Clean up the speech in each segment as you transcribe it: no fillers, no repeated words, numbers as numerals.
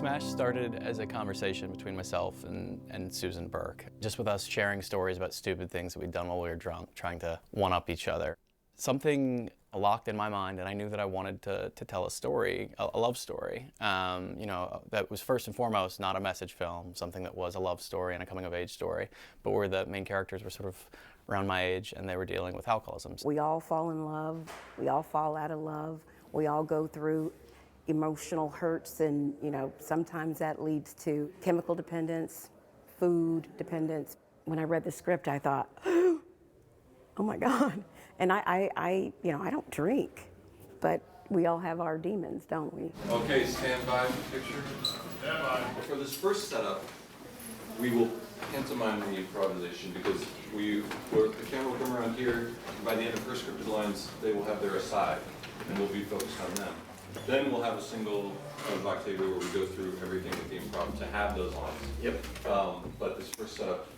Smash started as a conversation between myself and Susan Burke, just with us sharing stories about stupid things that we'd done while we were drunk, trying to one-up each other. Something locked in my mind, and I knew that I wanted to tell a story, a love story, you know, that was first and foremost not a message film, something that was a love story and a coming-of-age story, but where the main characters were sort of around my age and they were dealing with alcoholism. We all fall in love, we all fall out of love, we all go through emotional hurts, and you know, sometimes that leads to chemical dependence, food dependence. When I read the script, I thought, oh my God. And I you know, I don't drink, but we all have our demons, don't we? Okay, stand by for picture. Stand by. For this first setup, we will pantomime the improvisation because the camera will come around here, and by the end of her scripted lines, they will have their aside, and we'll be focused on them. Then we'll have a single of Octavia where we go through everything with the improv to have those lines. Yep. But this first setup,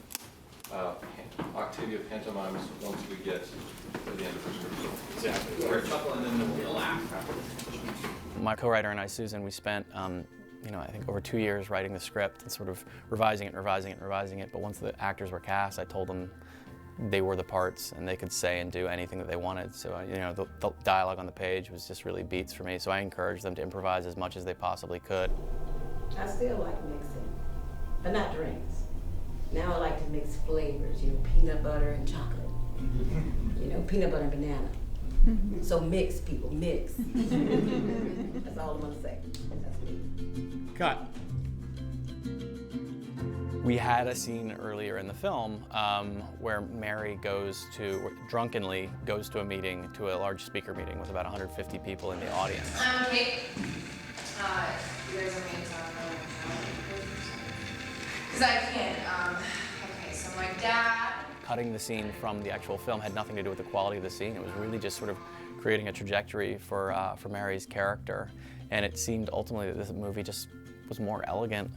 Octavia pantomimes once we get to the end of her script. Exactly. We're chuckle and then we'll laugh after. My co-writer and I, Susan, we spent you know, I think over 2 years writing the script and sort of revising it. But once the actors were cast, I told them they were the parts and they could say and do anything that they wanted. So, you know, the dialogue on the page was just really beats for me. So I encouraged them to improvise as much as they possibly could. I still like mixing, but not drinks. Now I like to mix flavors, you know, peanut butter and chocolate. You know, peanut butter and banana. So mix, people, mix. That's all I'm gonna say. That's me. Cut. We had a scene earlier in the film where Mary drunkenly goes to a meeting, to a large speaker meeting with about 150 people in the audience. Okay. You guys want me to talk about it? Because I can't. Okay, so my dad. Cutting the scene from the actual film had nothing to do with the quality of the scene. It was really just sort of creating a trajectory for Mary's character. And it seemed ultimately that this movie just was more elegant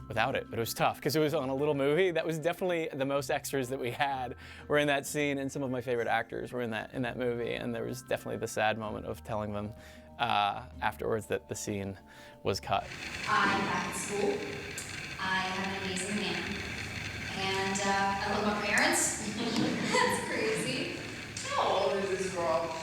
without it. But it was tough because it was on a little movie. That was definitely the most extras that we had were in that scene, and some of my favorite actors were in that movie. And there was definitely the sad moment of telling them afterwards that the scene was cut. I'm back at school. I have an amazing man. And I love my parents. That's crazy. How old is this girl?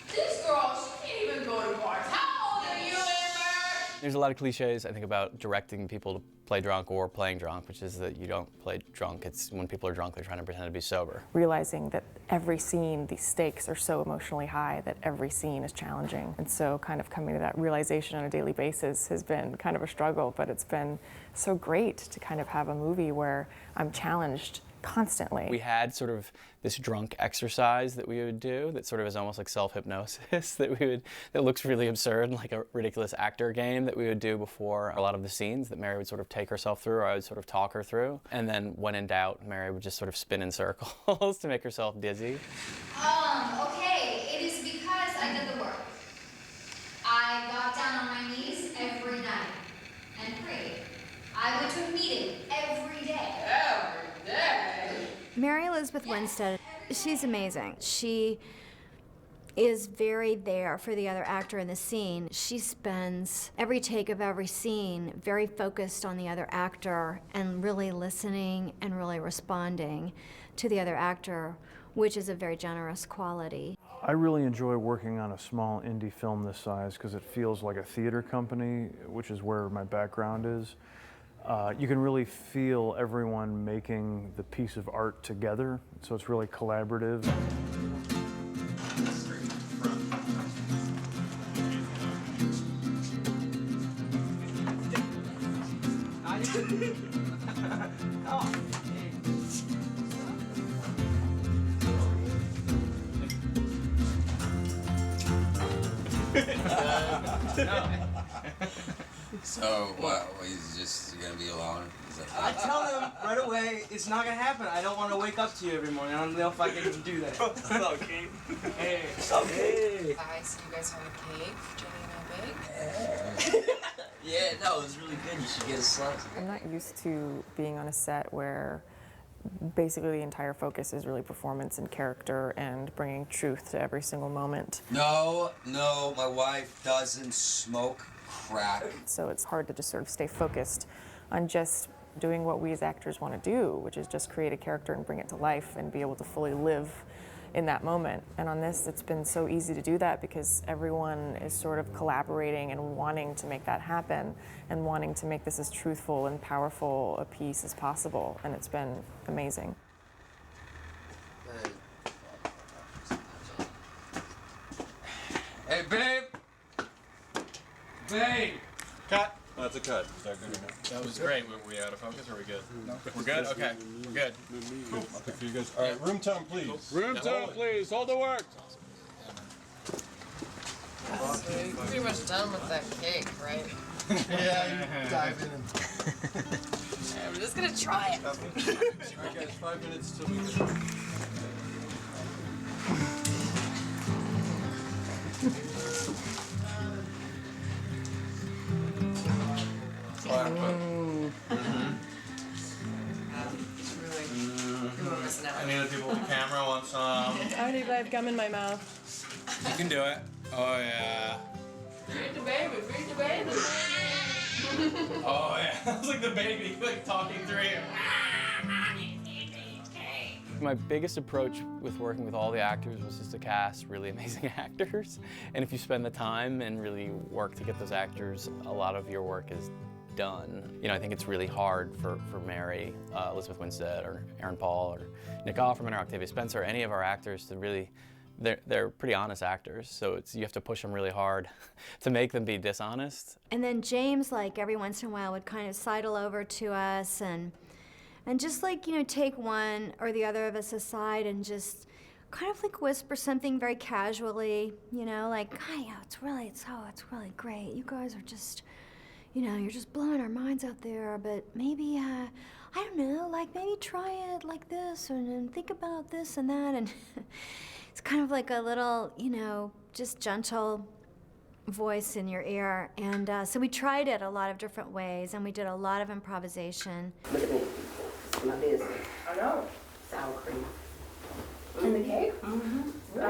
This girl, she can't even go to bars. How old are you, Amber? There's a lot of cliches, I think, about directing people to play drunk or playing drunk, which is that you don't play drunk. It's when people are drunk, they're trying to pretend to be sober. Realizing that every scene, the stakes are so emotionally high that every scene is challenging. And so kind of coming to that realization on a daily basis has been kind of a struggle, but it's been so great to kind of have a movie where I'm challenged constantly. We had sort of this drunk exercise that we would do that sort of is almost like self-hypnosis that looks really absurd, like a ridiculous actor game that we would do before a lot of the scenes that Mary would sort of take herself through, or I would sort of talk her through. And then when in doubt, Mary would just sort of spin in circles to make herself dizzy. Okay, it is because I did the work. I got down on my knees every night and prayed. I went to a meeting every day. Every day? Mary Elizabeth Winstead, she's amazing. She is very there for the other actor in the scene. She spends every take of every scene very focused on the other actor and really listening and really responding to the other actor, which is a very generous quality. I really enjoy working on a small indie film this size because it feels like a theater company, which is where my background is. You can really feel everyone making the piece of art together, so it's really collaborative. So, what, he's just gonna be alone? I tell them right away, it's not gonna happen. I don't want to wake up to you every morning. I don't know if I can do that. What's up, Kate? Hey. What's up, Kate? I see you guys have a cake. Jenny and I bake. Yeah, no, it was really good. You should get a slice. I'm not used to being on a set where basically the entire focus is really performance and character and bringing truth to every single moment. No, my wife doesn't smoke. crack. So it's hard to just sort of stay focused on just doing what we as actors want to do, which is just create a character and bring it to life and be able to fully live in that moment. And on this, it's been so easy to do that because everyone is sort of collaborating and wanting to make that happen and wanting to make this as truthful and powerful a piece as possible. And it's been amazing. Hey, babe! Babe! Cut. That's a cut. Is that good enough? That was great. Were we out of focus or are we good? No. We're good? Okay. We're good. Cool. Okay for you guys. All right, room tone, please. Room tone, please. Hold the work. Pretty much done with that cake, right? Yeah, you dive in and... I'm just gonna try it. All right, guys, 5 minutes till we get... Any other people with the camera want some? I already have gum in my mouth. You can do it. Oh, yeah. Feed the baby, feed the baby. Oh, yeah. That was like the baby, like talking through you. My biggest approach with working with all the actors was just to cast really amazing actors. And if you spend the time and really work to get those actors, a lot of your work is done. You know, I think it's really hard for Mary, Elizabeth Winstead, or Aaron Paul, or Nick Offerman, or Octavia Spencer, or any of our actors to really, they're pretty honest actors, so you have to push them really hard to make them be dishonest. And then James, like, every once in a while would kind of sidle over to us and just, like, you know, take one or the other of us aside and just kind of like whisper something very casually, you know, like, oh, yeah, it's really great. You guys are just, you know, you're just blowing our minds out there, but maybe, I don't know, like, maybe try it like this and think about this and that. And it's kind of like a little, you know, just gentle voice in your ear. And so we tried it a lot of different ways, and we did a lot of improvisation. Look at me. It's my business. I know. Sour cream. In the cake? Mm-hmm. Oh my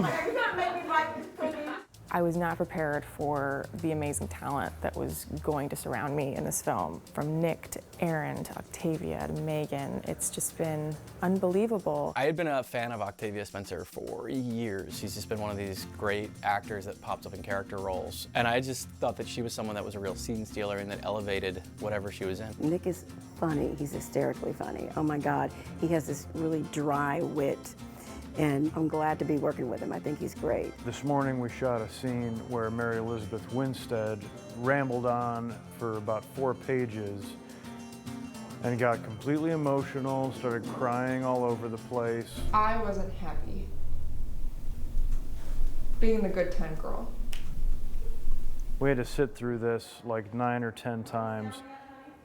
God, you gotta make me like this cookie. I was not prepared for the amazing talent that was going to surround me in this film. From Nick to Aaron to Octavia to Megan, it's just been unbelievable. I had been a fan of Octavia Spencer for years. She's just been one of these great actors that pops up in character roles. And I just thought that she was someone that was a real scene stealer and that elevated whatever she was in. Nick is funny. He's hysterically funny. Oh my God. He has this really dry wit. And I'm glad to be working with him. I think he's great. This morning we shot a scene where Mary Elizabeth Winstead rambled on for about 4 pages and got completely emotional, started crying all over the place. I wasn't happy being the good time girl. We had to sit through this like 9 or 10 times.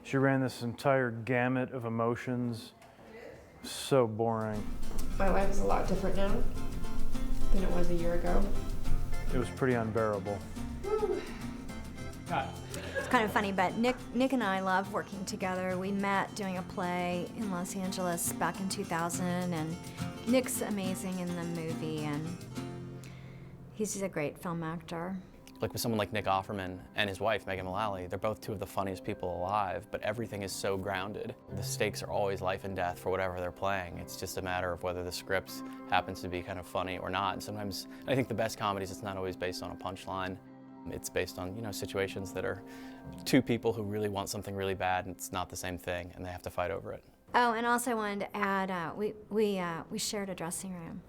She ran this entire gamut of emotions. So boring. My life is a lot different now than it was a year ago. It was pretty unbearable. It's kind of funny, but Nick and I love working together. We met doing a play in Los Angeles back in 2000, and Nick's amazing in the movie, and he's just a great film actor. Like with someone like Nick Offerman and his wife, Megan Mullally, they're both two of the funniest people alive, but everything is so grounded. The stakes are always life and death for whatever they're playing. It's just a matter of whether the script happens to be kind of funny or not. And sometimes, I think the best comedies, it's not always based on a punchline. It's based on, you know, situations that are two people who really want something really bad and it's not the same thing and they have to fight over it. Oh, and also I wanted to add, we shared a dressing room.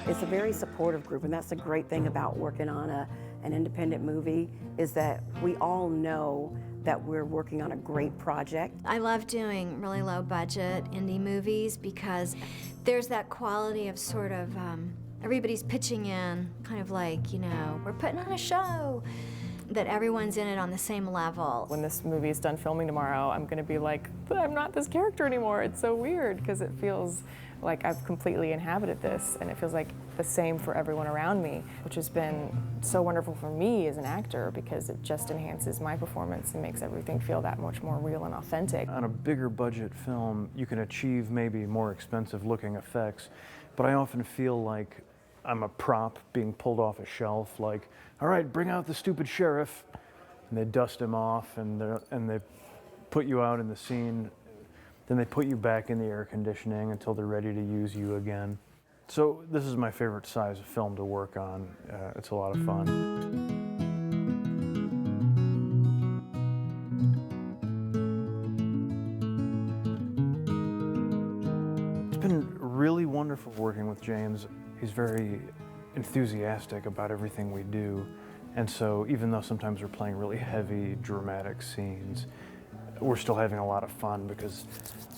It's a very supportive group, and that's the great thing about working on an independent movie, is that we all know that we're working on a great project. I love doing really low budget indie movies because there's that quality of sort of everybody's pitching in, kind of like, you know, we're putting on a show. that everyone's in it on the same level. When this movie is done filming tomorrow, I'm going to be like, I'm not this character anymore. It's so weird because it feels like I've completely inhabited this, and it feels like the same for everyone around me, which has been so wonderful for me as an actor because it just enhances my performance and makes everything feel that much more real and authentic. On a bigger budget film, you can achieve maybe more expensive looking effects, but I often feel like I'm a prop being pulled off a shelf, like, all right, bring out the stupid sheriff, and they dust him off and they put you out in the scene. Then they put you back in the air conditioning until they're ready to use you again. So this is my favorite size of film to work on. It's a lot of fun. It's been really wonderful working with James. He's very enthusiastic about everything we do. And so even though sometimes we're playing really heavy, dramatic scenes, we're still having a lot of fun because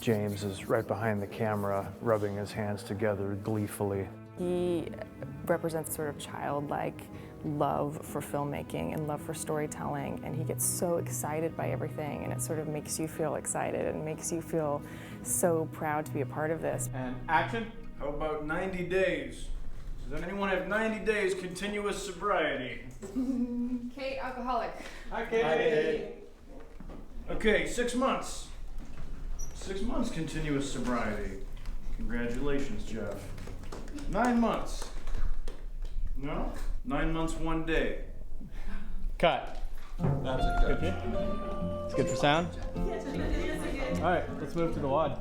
James is right behind the camera, rubbing his hands together gleefully. He represents sort of childlike love for filmmaking and love for storytelling, and he gets so excited by everything, and it sort of makes you feel excited and makes you feel so proud to be a part of this. And action. How about 90 days? Does anyone have 90 days continuous sobriety? Kate, alcoholic. Hi, Kate. Hi, Kate. Okay, 6 months. 6 months continuous sobriety. Congratulations, Jeff. 9 months. No? 9 months, 1 day. Cut. That's a cut. Good. It's good for sound? All right, let's move to the wad.